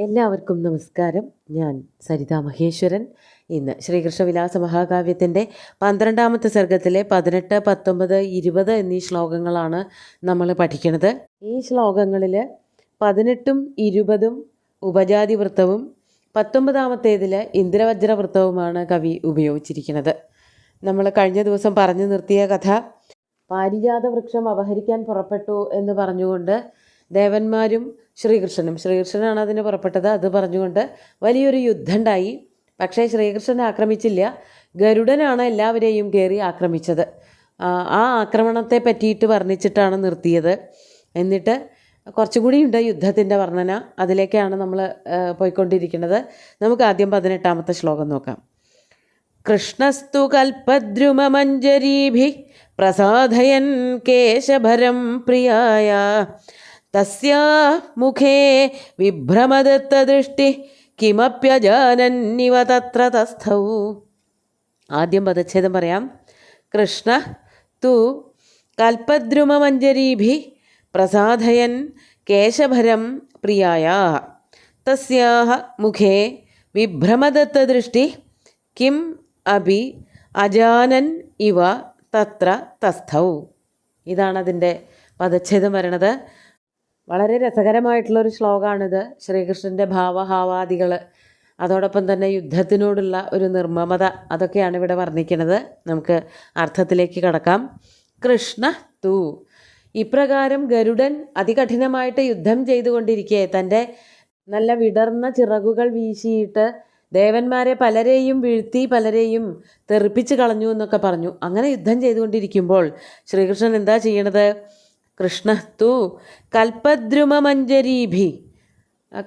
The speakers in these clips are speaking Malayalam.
എല്ലാവർക്കും നമസ്കാരം. ഞാൻ സരിത മഹേശ്വരൻ. ഇന്ന് ശ്രീകൃഷ്ണവിലാസ മഹാകാവ്യത്തിൻ്റെ 12ാമത്തെ സർഗത്തിലെ 18, 19, 20 എന്നീ ശ്ലോകങ്ങളാണ് നമ്മൾ പഠിക്കുന്നത്. ഈ ശ്ലോകങ്ങളിൽ 18ഉം 20ഉം ഉപജാതി വൃത്തവും 19ാമത്തേതിൽ ഇന്ദ്രവജ്ര വൃത്തവുമാണ് കവി ഉപയോഗിച്ചിരിക്കുന്നത്. നമ്മൾ കഴിഞ്ഞ ദിവസം പറഞ്ഞു നിർത്തിയ കഥ, പാരിജാത വൃക്ഷം അപഹരിക്കാൻ പുറപ്പെട്ടു എന്ന് പറഞ്ഞുകൊണ്ട് ദേവന്മാരും ശ്രീകൃഷ്ണനാണ് അതിന് പുറപ്പെട്ടത്. അത് പറഞ്ഞുകൊണ്ട് വലിയൊരു യുദ്ധം ഉണ്ടായി. പക്ഷേ ശ്രീകൃഷ്ണനെ ആക്രമിച്ചില്ല, ഗരുഡനാണ് എല്ലാവരെയും കയറി ആക്രമിച്ചത്. ആ ആക്രമണത്തെ പറ്റിയിട്ട് വർണ്ണിച്ചിട്ടാണ് നിർത്തിയത്. എന്നിട്ട് കുറച്ചും കൂടിയുണ്ട് യുദ്ധത്തിൻ്റെ വർണ്ണന, അതിലേക്കാണ് നമ്മൾ പോയിക്കൊണ്ടിരിക്കുന്നത്. നമുക്ക് ആദ്യം 18ാമത്തെ ശ്ലോകം നോക്കാം. കൃഷ്ണസ്തു കൽപദ്രുമമഞ്ജരീഭി പ്രസാദയൻ കേശഭരം പ്രിയായ തസ്യാ മുഖേ വിഭ്രമദത്തദൃഷ്ടി കിമപ്യജാനന്നിവ തത്ര തസ്ഥൗ. ആദ്യം പദച്ഛേദം പറയാം. കൃഷ്ണ തു കൽപദ്രുമമഞ്ജരീഭി പ്രസാദയൻ കേശഭരം പ്രിയായ തസ്യാഹ മുഖേ വിഭ്രമദത്തദൃഷ്ടി കിം അഭി അജാനൻ ഇവ തത്ര തസ്ഥൗ. ഇതാണ് അതിൻ്റെ പദച്ഛേദം വരണത്. വളരെ രസകരമായിട്ടുള്ളൊരു ശ്ലോകമാണിത്. ശ്രീകൃഷ്ണൻ്റെ ഭാവഹാവാദികൾ, അതോടൊപ്പം തന്നെ യുദ്ധത്തിനോടുള്ള ഒരു നിർമ്മമത, അതൊക്കെയാണ് ഇവിടെ വർണ്ണിക്കുന്നത്. നമുക്ക് അർത്ഥത്തിലേക്ക് കടക്കാം. കൃഷ്ണ തു, ഇപ്രകാരം ഗരുഡൻ അതികഠിനമായിട്ട് യുദ്ധം ചെയ്തുകൊണ്ടിരിക്കെ തൻ്റെ നല്ല വിടർന്ന ചിറകുകൾ വീശിയിട്ട് ദേവന്മാരെ പലരെയും വീഴ്ത്തി പലരെയും തെറിപ്പിച്ച് കളഞ്ഞു എന്നൊക്കെ പറഞ്ഞു. അങ്ങനെ യുദ്ധം ചെയ്തുകൊണ്ടിരിക്കുമ്പോൾ ശ്രീകൃഷ്ണൻ എന്താ ചെയ്യണത്? കൃഷ്ണ തു കൽപദ്രുമമഞ്ജരീഭി.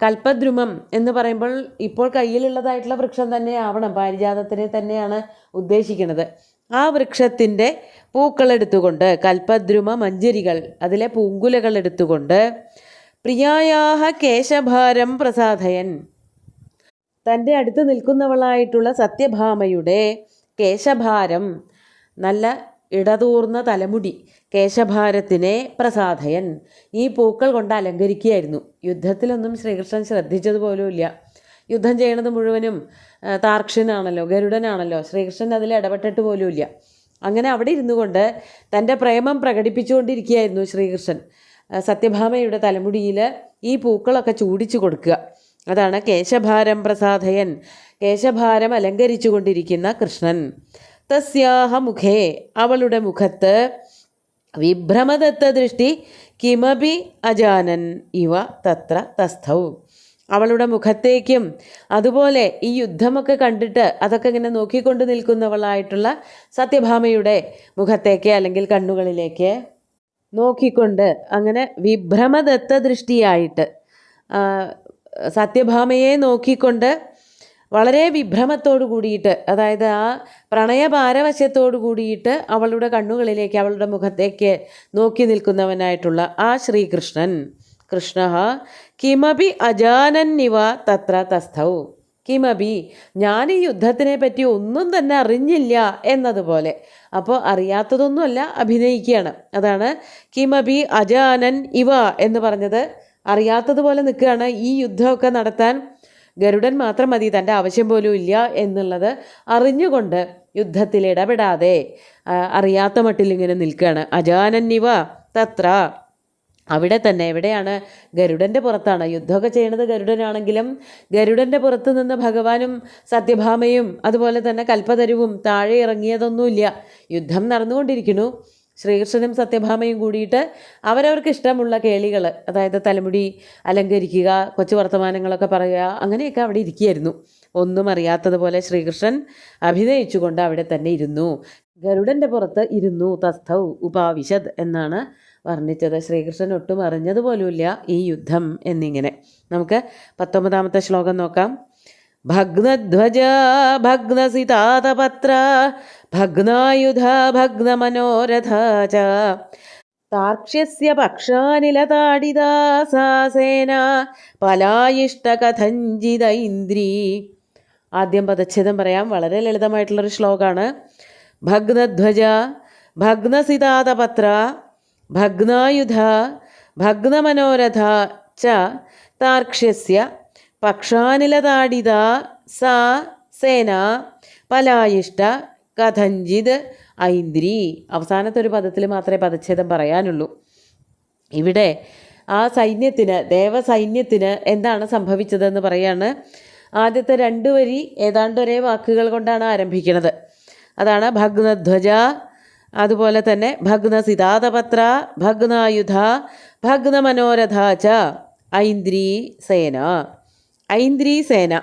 കൽപദ്രുമം എന്ന് പറയുമ്പോൾ ഇപ്പോൾ കയ്യിലുള്ളതായിട്ടുള്ള വൃക്ഷം തന്നെ ആവണം, പാരിജാതത്തിനെ തന്നെയാണ് ഉദ്ദേശിക്കുന്നത്. ആ വൃക്ഷത്തിൻ്റെ പൂക്കളെടുത്തുകൊണ്ട്, കൽപദ്രുമ മഞ്ജരികൾ, അതിലെ പൂങ്കുലകൾ എടുത്തുകൊണ്ട്, പ്രിയായാഹ കേശഭാരം പ്രസാദയൻ, തൻ്റെ അടുത്ത് നിൽക്കുന്നവളായിട്ടുള്ള സത്യഭാമയുടെ കേശഭാരം, നല്ല ഇടതൂർന്ന തലമുടി, കേശഭാരത്തിനെ പ്രസാദയൻ, ഈ പൂക്കൾ കൊണ്ട് അലങ്കരിക്കുകയായിരുന്നു. യുദ്ധത്തിലൊന്നും ശ്രീകൃഷ്ണൻ ശ്രദ്ധിച്ചതുപോലുമില്ല. യുദ്ധം ചെയ്യണത് മുഴുവനും താർക്ഷ്യനാണല്ലോ, ഗരുഡനാണല്ലോ. ശ്രീകൃഷ്ണൻ അതിൽ ഇടപെട്ടിട്ട് പോലുമില്ല. അങ്ങനെ അവിടെ ഇരുന്നു കൊണ്ട് തൻ്റെ പ്രേമം പ്രകടിപ്പിച്ചുകൊണ്ടിരിക്കുകയായിരുന്നു ശ്രീകൃഷ്ണൻ. സത്യഭാമയുടെ തലമുടിയിൽ ഈ പൂക്കളൊക്കെ ചൂടിച്ചു കൊടുക്കുക. അതാണ് കേശഭാരം പ്രസാദയൻ, കേശഭാരം അലങ്കരിച്ചു കൊണ്ടിരിക്കുന്ന കൃഷ്ണൻ. തസ്യാഹ മുഖേ, അവളുടെ മുഖത്ത്, വിഭ്രമദത്ത ദൃഷ്ടി കിമപി അജാനൻ ഇവ തത്ര തസ്ഥൗ, അവളുടെ മുഖത്തേക്കും അതുപോലെ ഈ യുദ്ധമൊക്കെ കണ്ടിട്ട് അതൊക്കെ ഇങ്ങനെ നോക്കിക്കൊണ്ട് നിൽക്കുന്നവളായിട്ടുള്ള സത്യഭാമയുടെ മുഖത്തേക്ക് അല്ലെങ്കിൽ കണ്ണുകളിലേക്ക് നോക്കിക്കൊണ്ട്, അങ്ങനെ വിഭ്രമദത്ത ദൃഷ്ടിയായിട്ട് സത്യഭാമയെ നോക്കിക്കൊണ്ട് വളരെ വിഭ്രമത്തോടു കൂടിയിട്ട്, അതായത് ആ പ്രണയപാരവശ്യത്തോടു കൂടിയിട്ട് അവളുടെ കണ്ണുകളിലേക്ക്, അവളുടെ മുഖത്തേക്ക് നോക്കി നിൽക്കുന്നവനായിട്ടുള്ള ആ ശ്രീകൃഷ്ണൻ. കൃഷ്ണ കിമപി അജാനന്നിവ തത്ര തസ്ഥൗ. കിമപി, ഞാൻ ഈ യുദ്ധത്തിനെ പറ്റി ഒന്നും തന്നെ അറിഞ്ഞില്ല എന്നതുപോലെ. അപ്പോൾ അറിയാത്തതൊന്നുമല്ല, അഭിനയിക്കുകയാണ്. അതാണ് കിമപി അജാനൻ ഇവ എന്ന് പറഞ്ഞത്. അറിയാത്തതുപോലെ നിൽക്കുകയാണ്. ഈ യുദ്ധമൊക്കെ നടത്താൻ ഗരുഡൻ മാത്രം മതി, തൻ്റെ ആവശ്യം പോലും ഇല്ല എന്നുള്ളത് അറിഞ്ഞുകൊണ്ട് യുദ്ധത്തിൽ ഇടപെടാതെ അറിയാത്ത മട്ടിലിങ്ങനെ നിൽക്കുകയാണ്. അജാനന്നിവ തത്ര, അവിടെ തന്നെ. എവിടെയാണ്? ഗരുഡൻ്റെ പുറത്താണ്. യുദ്ധമൊക്കെ ചെയ്യണത് ഗരുഡനാണെങ്കിലും ഗരുഡൻ്റെ പുറത്ത് നിന്ന് ഭഗവാനും സത്യഭാമയും അതുപോലെ തന്നെ കൽപ്പതരുവും താഴെ ഇറങ്ങിയതൊന്നുമില്ല. യുദ്ധം നടന്നുകൊണ്ടിരിക്കുന്നു. ശ്രീകൃഷ്ണനും സത്യഭാമയും കൂടിയിട്ട് അവരവർക്ക് ഇഷ്ടമുള്ള കേളികൾ, അതായത് തലമുടി അലങ്കരിക്കുക, കൊച്ചു വർത്തമാനങ്ങളൊക്കെ പറയുക, അങ്ങനെയൊക്കെ അവിടെ ഇരിക്കുകയായിരുന്നു. ഒന്നും അറിയാത്തതുപോലെ ശ്രീകൃഷ്ണൻ അഭിനയിച്ചുകൊണ്ട് അവിടെ തന്നെ ഇരുന്നു. ഗരുഡൻ്റെ പുറത്ത് ഇരുന്നു. തസ്ഥൗ ഉപാവിശദ് എന്നാണ് വർണ്ണിച്ചത്. ശ്രീകൃഷ്ണൻ ഒട്ടും അറിഞ്ഞതുപോലുമില്ല ഈ യുദ്ധം എന്നിങ്ങനെ. നമുക്ക് 19ാമത്തെ ശ്ലോകം നോക്കാം. ഭഗ്നധ്വജ ഭഗ്നസിതാതപത്ര ഭഗ്നായുധ ഭഗ്നമനോരഥ ച താർക്ഷ്യസ്യ പക്ഷാനിലതാടിതാ സാ സേന പലായിഷ്ടകഥഞ്ജിത ഇന്ദ്രീ. ആദ്യം പദച്ഛേദം പറയാം. വളരെ ലളിതമായിട്ടുള്ളൊരു ശ്ലോകമാണ്. ഭഗ്നധ്വജ ഭഗ്നസിതാതപത്ര ഭഗ്നായുധ ഭഗ്നമനോരഥ ച താർക്ഷ്യസ്യ പക്ഷാനിലതാടിത സാ സേന പലായിഷ്ട കഥഞ്ചിത് ഐന്ദ്രി. അവസാനത്തെ ഒരു പദത്തിൽ മാത്രമേ പദച്ഛേദം പറയാനുള്ളൂ. ഇവിടെ ആ സൈന്യത്തിന്, ദേവസൈന്യത്തിന് എന്താണ് സംഭവിച്ചതെന്ന് പറയാണ്. ആദ്യത്തെ 2 വരി ഏതാണ്ട് ഒരേ വാക്കുകൾ കൊണ്ടാണ് ആരംഭിക്കുന്നത്. അതാണ് ഭഗ്നധ്വജ, അതുപോലെ തന്നെ ഭഗ്നസിതാതപത്ര, ഭഗ്നായുധ, ഭഗ്നമനോരഥ ച ഐന്ദ്രീ സേന. ഐന്ദ്രീ സേന,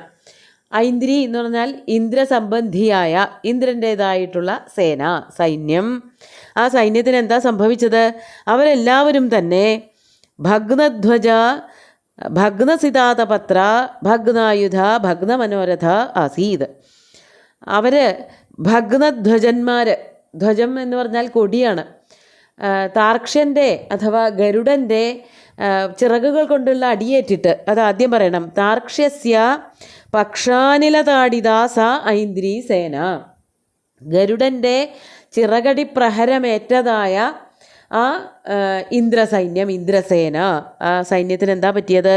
ഐന്ദ്രി എന്ന് പറഞ്ഞാൽ ഇന്ദ്രസംബന്ധിയായ, ഇന്ദ്രൻ്റേതായിട്ടുള്ള സേന, സൈന്യം. ആ സൈന്യത്തിന് എന്താ സംഭവിച്ചത്? അവരെല്ലാവരും തന്നെ ഭഗ്നധ്വജ, ഭഗ്നസിതാതപത്ര, ഭഗ്നായുധ, ഭഗ്നമനോരഥ ആസീത്. അവർ ഭഗ്നധ്വജന്മാർ, ധ്വജം എന്ന് പറഞ്ഞാൽ കൊടിയാണ്. താർക്ഷ്യൻ്റെ അഥവാ ഗരുഡൻ്റെ ചിറകുകൾ കൊണ്ടുള്ള അടിയേറ്റിട്ട്, അത് ആദ്യം പറയണം. താർക്ഷ്യസ്യ പക്ഷാനിലതാടിദാസ ഐന്ദ്രീ സേന. ഗരുഡൻ്റെ ചിറകടി പ്രഹരമേറ്റതായ ആ ഇന്ദ്രസൈന്യം, ഇന്ദ്രസേന, ആ സൈന്യത്തിന് എന്താ പറ്റിയത്?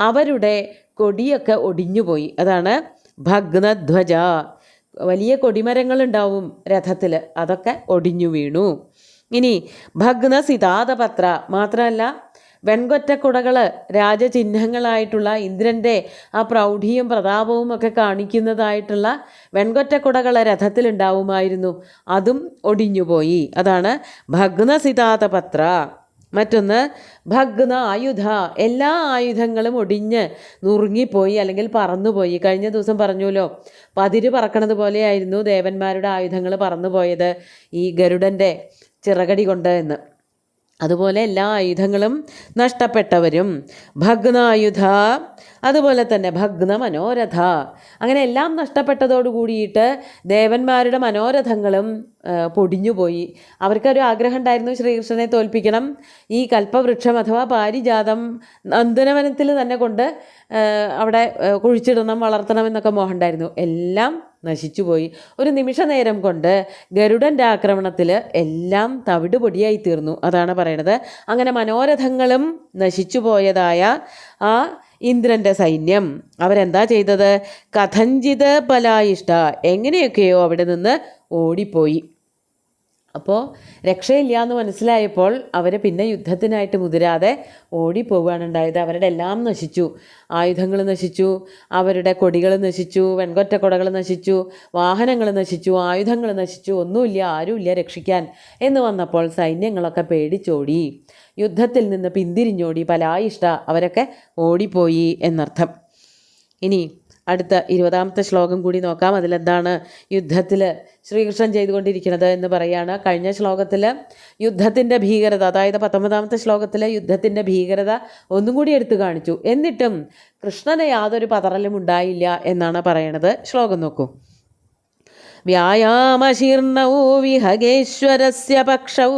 അവരുടെ കൊടിയൊക്കെ ഒടിഞ്ഞുപോയി. അതാണ് ഭഗ്നധ്വജ. വലിയ കൊടിമരങ്ങളുണ്ടാവും രഥത്തിൽ, അതൊക്കെ ഒടിഞ്ഞു വീണു. ഇനി ഭഗ്നസിതാതപത്ര, മാത്രമല്ല വെൺകൊറ്റക്കുടകൾ, രാജചിഹ്നങ്ങളായിട്ടുള്ള ഇന്ദ്രൻ്റെ ആ പ്രൗഢിയും പ്രതാപവും ഒക്കെ കാണിക്കുന്നതായിട്ടുള്ള വെൺകൊറ്റക്കുടകൾ രഥത്തിലുണ്ടാവുമായിരുന്നു, അതും ഒടിഞ്ഞുപോയി. അതാണ് ഭഗ്നസിതാതപത്ര. മറ്റൊന്ന് ഭഗ്ന ആയുധ, എല്ലാ ആയുധങ്ങളും ഒടിഞ്ഞ് നുറുങ്ങിപ്പോയി, അല്ലെങ്കിൽ പറന്നുപോയി. കഴിഞ്ഞ ദിവസം പറഞ്ഞുല്ലോ, പതിര് പറക്കണത് പോലെയായിരുന്നു ദേവന്മാരുടെ ആയുധങ്ങൾ പറന്നുപോയത് ഈ ഗരുഡൻ്റെ ചിറകടി കൊണ്ട് എന്ന്. അതുപോലെ എല്ലാ ആയുധങ്ങളും നഷ്ടപ്പെട്ടവരും. ഭഗ്നായുധ, അതുപോലെ തന്നെ ഭഗ്ന മനോരഥ, അങ്ങനെ എല്ലാം നഷ്ടപ്പെട്ടതോടു കൂടിയിട്ട് ദേവന്മാരുടെ മനോരഥങ്ങളും പൊടിഞ്ഞുപോയി. അവർക്കൊരു ആഗ്രഹം ഉണ്ടായിരുന്നു, ശ്രീകൃഷ്ണനെ തോൽപ്പിക്കണം. ഈ കൽപ്പവൃക്ഷം അഥവാ പാരിജാതം നന്ദനവനത്തിൽ തന്നെ കൊണ്ട് അവിടെ കുഴിച്ചിടണം, വളർത്തണം എന്നൊക്കെ മോഹം ഉണ്ടായിരുന്നു. എല്ലാം നശിച്ചുപോയി. ഒരു നിമിഷ നേരം കൊണ്ട് ഗരുഡൻ്റെ ആക്രമണത്തിൽ എല്ലാം തവിട് പൊടിയായി തീർന്നു. അതാണ് പറയണത്. അങ്ങനെ മനോരഥങ്ങളും നശിച്ചു പോയതായ ആ ഇന്ദ്രൻ്റെ സൈന്യം അവരെന്താ ചെയ്തത്? കഥഞ്ചിത് പലായിഷ്ട, എങ്ങനെയൊക്കെയോ അവിടെ നിന്ന് ഓടിപ്പോയി. അപ്പോൾ രക്ഷയില്ല എന്ന് മനസ്സിലായപ്പോൾ അവർ പിന്നെ യുദ്ധത്തിനായിട്ട് മുതിരാതെ ഓടിപ്പോവുകയാണ് ഉണ്ടായത്. അവരുടെ എല്ലാം നശിച്ചു. ആയുധങ്ങൾ നശിച്ചു, അവരുടെ കൊടികൾ നശിച്ചു, വെൺകൊറ്റക്കൊടകൾ നശിച്ചു, വാഹനങ്ങൾ നശിച്ചു, ആയുധങ്ങൾ നശിച്ചു. ഒന്നുമില്ല, ആരുമില്ല രക്ഷിക്കാൻ എന്ന് വന്നപ്പോൾ സൈന്യങ്ങളൊക്കെ പേടിച്ചോടി, യുദ്ധത്തിൽ നിന്ന് പിന്തിരിഞ്ഞോടി. പലായിഷ്ട, അവരൊക്കെ ഓടിപ്പോയി എന്നർത്ഥം. ഇനി അടുത്ത 20ാമത്തെ ശ്ലോകം കൂടി നോക്കാം. അതിലെന്താണ് യുദ്ധത്തിൽ ശ്രീകൃഷ്ണൻ ചെയ്തുകൊണ്ടിരിക്കുന്നത് എന്ന് പറയാണ്. കഴിഞ്ഞ ശ്ലോകത്തിൽ യുദ്ധത്തിൻ്റെ ഭീകരത, അതായത് 19ാമത്തെ ശ്ലോകത്തിൽ യുദ്ധത്തിൻ്റെ ഭീകരത ഒന്നും കൂടി എടുത്തു കാണിച്ചു. എന്നിട്ടും കൃഷ്ണന് യാതൊരു പതറലും ഉണ്ടായില്ല എന്നാണ് പറയണത്. ശ്ലോകം നോക്കൂ. വ്യായാമശീർണൗ വിഹഗേശ്വരസ്യ പക്ഷൗ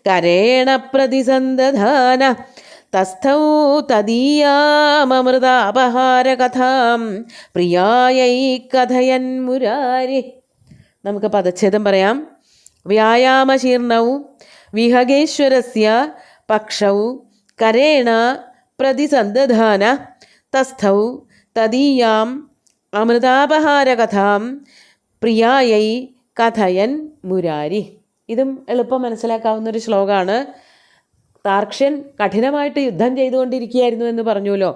കരേണ പ്രതിസന്ധധാന തസ്ഥൗ തദീയാമൃതാപഹാരകഥാം പ്രിയായൈ കഥയൻ മുരാരി. നമുക്ക് പദച്ഛേദം പറയാം. വ്യായാമശീർണൗ വിഹഗേശ്വരസ്യ പക്ഷൗ കരേണ പ്രതിസന്ധധാന തസ്ഥൗ തദീയാം അമൃതാപഹാരകഥാം പ്രിയായൈ കഥയൻ മുരാരി. ഇതും എളുപ്പം മനസ്സിലാക്കാവുന്നൊരു ശ്ലോകമാണ്. താർക്ഷ്യൻ കഠിനമായിട്ട് യുദ്ധം ചെയ്തുകൊണ്ടിരിക്കുകയായിരുന്നു എന്ന് പറഞ്ഞുല്ലോ.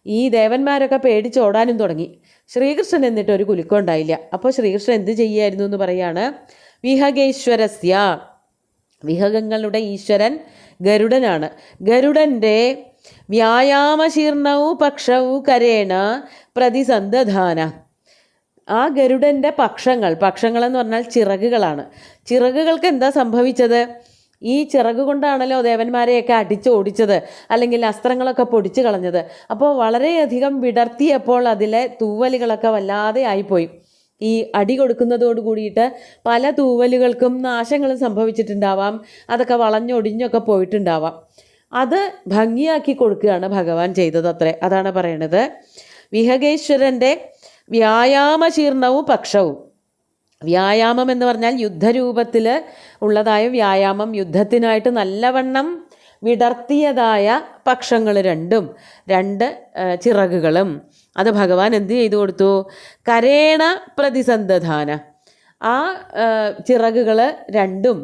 ഈ ദേവന്മാരൊക്കെ പേടിച്ചോടാനും തുടങ്ങി. ശ്രീകൃഷ്ണൻ എന്നിട്ട് ഒരു കുലുക്കം ഉണ്ടായില്ല. അപ്പോൾ ശ്രീകൃഷ്ണൻ എന്ത് ചെയ്യുമായിരുന്നു എന്ന് പറയാണ്. വിഹഗേശ്വരസ്യ, വിഹഗങ്ങളുടെ ഈശ്വരൻ ഗരുഡനാണ്. ഗരുഡൻ്റെ വ്യായാമശീർണവും പക്ഷവും കരേണ പ്രതിസന്ധധാന. ആ ഗരുഡൻ്റെ പക്ഷങ്ങളെന്ന് പറഞ്ഞാൽ ചിറകുകളാണ്. ചിറകുകൾക്ക് എന്താ സംഭവിച്ചത്? ഈ ചിറക് കൊണ്ടാണല്ലോ ദേവന്മാരെയൊക്കെ അടിച്ചോടിച്ചത്, അല്ലെങ്കിൽ അസ്ത്രങ്ങളൊക്കെ പൊടിച്ചു കളഞ്ഞത്. അപ്പോൾ വളരെയധികം വിടർത്തിയപ്പോൾ അതിലെ തൂവലുകളൊക്കെ വല്ലാതെ ആയിപ്പോയി. ഈ അടി കൊടുക്കുന്നതോട് കൂടിയിട്ട് പല തൂവലുകൾക്കും നാശങ്ങളും സംഭവിച്ചിട്ടുണ്ടാവാം. അതൊക്കെ വളഞ്ഞൊടിഞ്ഞൊക്കെ പോയിട്ടുണ്ടാവാം. അത് ഭംഗിയാക്കി കൊടുക്കുകയാണ് ഭഗവാൻ ചെയ്തതത്രേ. അതാണ് പറയണത്. വിഹഗേശ്വരൻ്റെ വ്യായാമശീർണവും പക്ഷവും. വ്യായാമം എന്ന് പറഞ്ഞാൽ യുദ്ധരൂപത്തിൽ ഉള്ളതായ വ്യായാമം, യുദ്ധത്തിനായിട്ട് നല്ലവണ്ണം വിടർത്തിയതായ പക്ഷങ്ങൾ രണ്ട് ചിറകുകളും. അത് ഭഗവാൻ എന്ത് ചെയ്തു കൊടുത്തു? കരേണ പ്രതിസന്ധധാന, ആ ചിറകുകൾ രണ്ടും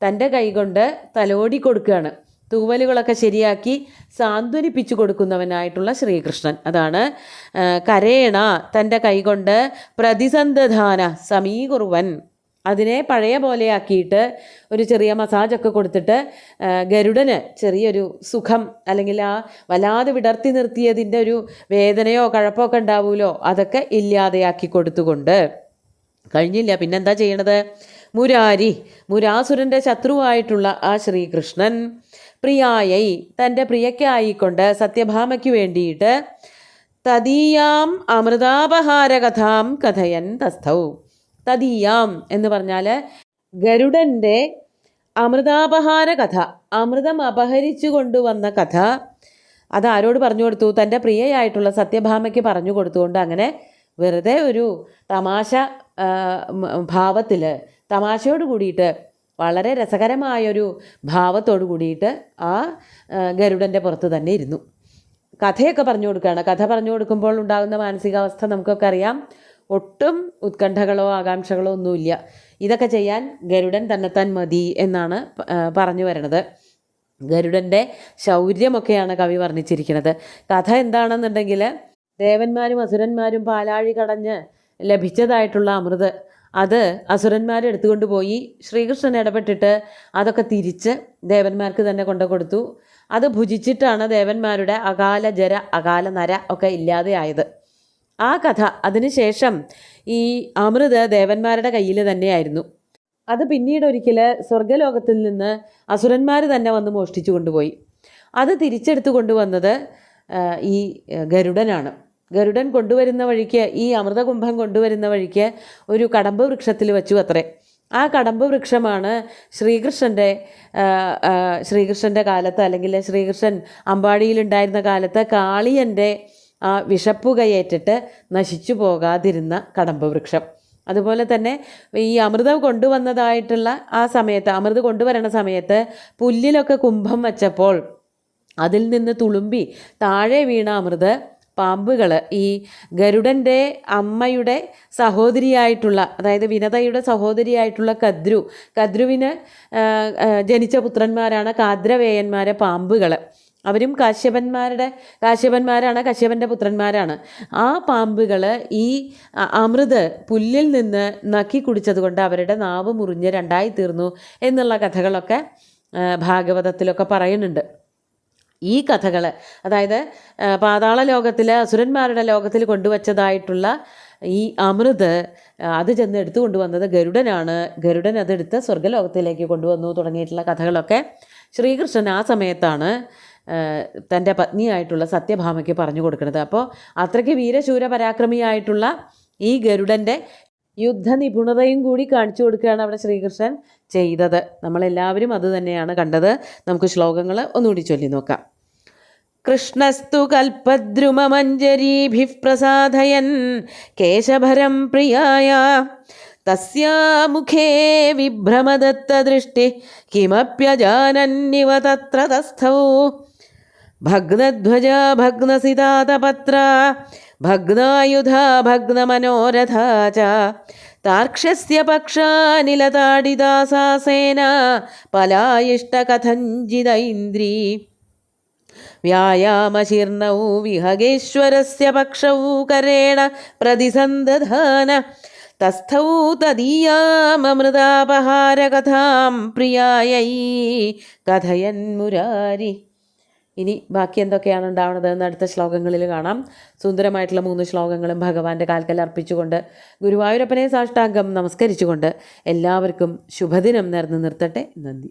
തൻ്റെ കൈകൊണ്ട് തലോടി കൊടുക്കുകയാണ്. തൂവലുകളൊക്കെ ശരിയാക്കി സാന്ത്വനിപ്പിച്ചു കൊടുക്കുന്നവനായിട്ടുള്ള ശ്രീകൃഷ്ണൻ. അതാണ് കരേണ, തൻ്റെ കൈകൊണ്ട് പ്രതിസന്ധധാന സമീകുറുവൻ, അതിനെ പഴയ പോലെയാക്കിയിട്ട് ഒരു ചെറിയ മസാജൊക്കെ കൊടുത്തിട്ട് ഗരുഡന് ചെറിയൊരു സുഖം, അല്ലെങ്കിൽ ആ വല്ലാതെ വിടർത്തി നിർത്തിയതിൻ്റെ ഒരു വേദനയോ കഴപ്പോ ഒക്കെ ഉണ്ടാവുമല്ലോ, അതൊക്കെ ഇല്ലാതെയാക്കി കൊടുത്തുകൊണ്ട് കഴിഞ്ഞില്ല. പിന്നെന്താ ചെയ്യണത്? മുരാരി, മുരാസുരൻ്റെ ശത്രുവായിട്ടുള്ള ആ ശ്രീകൃഷ്ണൻ പ്രിയായൈ, തൻ്റെ പ്രിയയ്ക്കായിക്കൊണ്ട് സത്യഭാമയ്ക്ക് വേണ്ടിയിട്ട് തദീയാം അമൃതാപഹാരകഥാം കഥയൻ തസ്ഥൗ. തദീയാം എന്ന് പറഞ്ഞാൽ ഗരുഡൻ്റെ അമൃതാപഹാര കഥ, അമൃതം അപഹരിച്ചു കൊണ്ടുവന്ന കഥ, അതാരോട് പറഞ്ഞു കൊടുത്തു? തൻ്റെ പ്രിയയായിട്ടുള്ള സത്യഭാമയ്ക്ക് പറഞ്ഞു കൊടുത്തുകൊണ്ട്, അങ്ങനെ വെറുതെ ഒരു തമാശ ഭാവത്തിൽ, തമാശയോട് കൂടിയിട്ട്, വളരെ രസകരമായൊരു ഭാവത്തോടു കൂടിയിട്ട് ആ ഗരുഡൻ്റെ പുറത്ത് തന്നെ ഇരുന്നു. കഥയൊക്കെ പറഞ്ഞു കൊടുക്കുകയാണ്. കഥ പറഞ്ഞു കൊടുക്കുമ്പോൾ ഉണ്ടാകുന്ന മാനസികാവസ്ഥ നമുക്കൊക്കെ അറിയാം. ഒട്ടും ഉത്കണ്ഠകളോ ആകാംക്ഷകളോ ഒന്നുമില്ല. ഇതൊക്കെ ചെയ്യാൻ ഗരുഡൻ തന്നെത്താൻ മതി എന്നാണ് പറഞ്ഞു വരണത്. ഗരുഡൻ്റെ ശൗര്യമൊക്കെയാണ് കവി വർണ്ണിച്ചിരിക്കുന്നത്. കഥ എന്താണെന്നുണ്ടെങ്കിൽ, ദേവന്മാരും അസുരന്മാരും പാലാഴി കടഞ്ഞ് ലഭിച്ചതായിട്ടുള്ള അമൃത്, അത് അസുരന്മാരെടുത്തുകൊണ്ട് പോയി ശ്രീകൃഷ്ണൻ ഇടപെട്ടിട്ട് അതൊക്കെ തിരിച്ച് ദേവന്മാർക്ക് തന്നെ കൊണ്ടു കൊടുത്തു. അത് ഭുജിച്ചിട്ടാണ് ദേവന്മാരുടെ അകാല ജര അകാല നര ഒക്കെ ഇല്ലാതെയായത്. ആ കഥ, അതിനുശേഷം ഈ അമൃത് ദേവന്മാരുടെ കയ്യിൽ തന്നെയായിരുന്നു. അത് പിന്നീട് ഒരിക്കൽ സ്വർഗലോകത്തിൽ നിന്ന് അസുരന്മാർ തന്നെ വന്ന് മോഷ്ടിച്ചു കൊണ്ടുപോയി. അത് തിരിച്ചെടുത്തു കൊണ്ടുവന്നത് ഈ ഗരുഡനാണ്. ഗരുഡൻ കൊണ്ടുവരുന്ന വഴിക്ക്, ഈ അമൃതകുംഭം കൊണ്ടുവരുന്ന വഴിക്ക് ഒരു കടമ്പ് വൃക്ഷത്തിൽ വെച്ചു അത്രേ. ആ കടമ്പ് വൃക്ഷമാണ് ശ്രീകൃഷ്ണൻ്റെ കാലത്ത്, അല്ലെങ്കിൽ ശ്രീകൃഷ്ണൻ അമ്പാടിയിലുണ്ടായിരുന്ന കാലത്ത് കാളിയൻ്റെ ആ വിഷപ്പുകയേറ്റിട്ട് നശിച്ചു പോകാതിരുന്ന കടമ്പ് വൃക്ഷം. അതുപോലെ തന്നെ ഈ അമൃതം കൊണ്ടുവന്നതായിട്ടുള്ള ആ സമയത്ത്, അമൃത് കൊണ്ടുവരണ സമയത്ത് പുല്ലിലൊക്കെ കുംഭം വച്ചപ്പോൾ അതിൽ നിന്ന് തുളുമ്പി താഴെ വീണ അമൃത് പാമ്പുകൾ, ഈ ഗരുഡൻ്റെ അമ്മയുടെ സഹോദരിയായിട്ടുള്ള, അതായത് വിനതയുടെ സഹോദരിയായിട്ടുള്ള കദ്രുവിന് ജനിച്ച പുത്രന്മാരാണ് കാദ്രവേയന്മാരെ പാമ്പുകൾ. അവരും കാശ്യപന്മാരാണ്, കശ്യപൻ്റെ പുത്രന്മാരാണ്. ആ പാമ്പുകൾ ഈ അമൃത് പുല്ലിൽ നിന്ന് നക്കി കുടിച്ചത് കൊണ്ട് അവരുടെ നാവ് മുറിഞ്ഞ് രണ്ടായി തീർന്നു എന്നുള്ള കഥകളൊക്കെ ഭാഗവതത്തിലൊക്കെ പറയുന്നുണ്ട്. ഈ കഥകൾ, അതായത് പാതാള ലോകത്തിൽ, അസുരന്മാരുടെ ലോകത്തിൽ കൊണ്ടുവച്ചതായിട്ടുള്ള ഈ അമൃത്, അത് ചെന്ന് എടുത്തു കൊണ്ടുവന്നത് ഗരുഡനാണ്. ഗരുഡൻ അതെടുത്ത് സ്വർഗ്ഗലോകത്തിലേക്ക് കൊണ്ടുവന്നു തുടങ്ങിയിട്ടുള്ള കഥകളൊക്കെ ശ്രീകൃഷ്ണൻ ആ സമയത്താണ് തൻ്റെ പത്നിയായിട്ടുള്ള സത്യഭാമയ്ക്ക് പറഞ്ഞു കൊടുക്കുന്നത്. അപ്പോൾ അത്രയ്ക്ക് വീരശൂര പരാക്രമിയായിട്ടുള്ള ഈ ഗരുഡൻ്റെ യുദ്ധനിപുണതയും കൂടി കാണിച്ചു കൊടുക്കുകയാണ് അവിടെ ശ്രീകൃഷ്ണൻ ചെയ്തത്. നമ്മളെല്ലാവരും അത് തന്നെയാണ് കണ്ടത്. നമുക്ക് ശ്ലോകങ്ങൾ ഒന്നുകൂടി ചൊല്ലി നോക്കാം. കൃഷ്ണസ്തു കൽപദ്രുമമഞ്ജരീഭിഃ പ്രസാദയൻ കേശഭരം പ്രിയായ തസ്യാ മുഖേ വിഭ്രമദത്തദൃഷ്ടി കിമപ്യജാനന്നിവ തത്ര തസ്ഥൗ ഭഗ്നധ്വജ ഭഗ്നസിതാതപത്ര ഭഗ്നായുധ ഭഗ്നമനോരഥ ച താർക്ഷ്യസ്യ പക്ഷാനിലതാടിദാസാസേന പലായിഷ്ടകഥഞ്ജിതൈന്ദ്രീ വ്യായാമശീർണൗ വിഹഗേശ്വരസ്യ പക്ഷൗ കരേണ പ്രതിസന്ധധാന തസ്ഥൗ തദീയാമൃതാപഹാരകഥാം പ്രിയായൈ കഥയൻ മുരാരി. ഇനി ബാക്കി എന്തൊക്കെയാണ് ഉണ്ടാവുന്നതെന്ന് അടുത്ത ശ്ലോകങ്ങളിൽ കാണാം. സുന്ദരമായിട്ടുള്ള 3 ശ്ലോകങ്ങളും ഭഗവാന്റെ കാൽക്കൽ അർപ്പിച്ചുകൊണ്ട്, ഗുരുവായൂരപ്പനെ സാഷ്ടാംഗം നമസ്കരിച്ചുകൊണ്ട് എല്ലാവർക്കും ശുഭദിനം നേർന്നു നിർത്തട്ടെ. നന്ദി.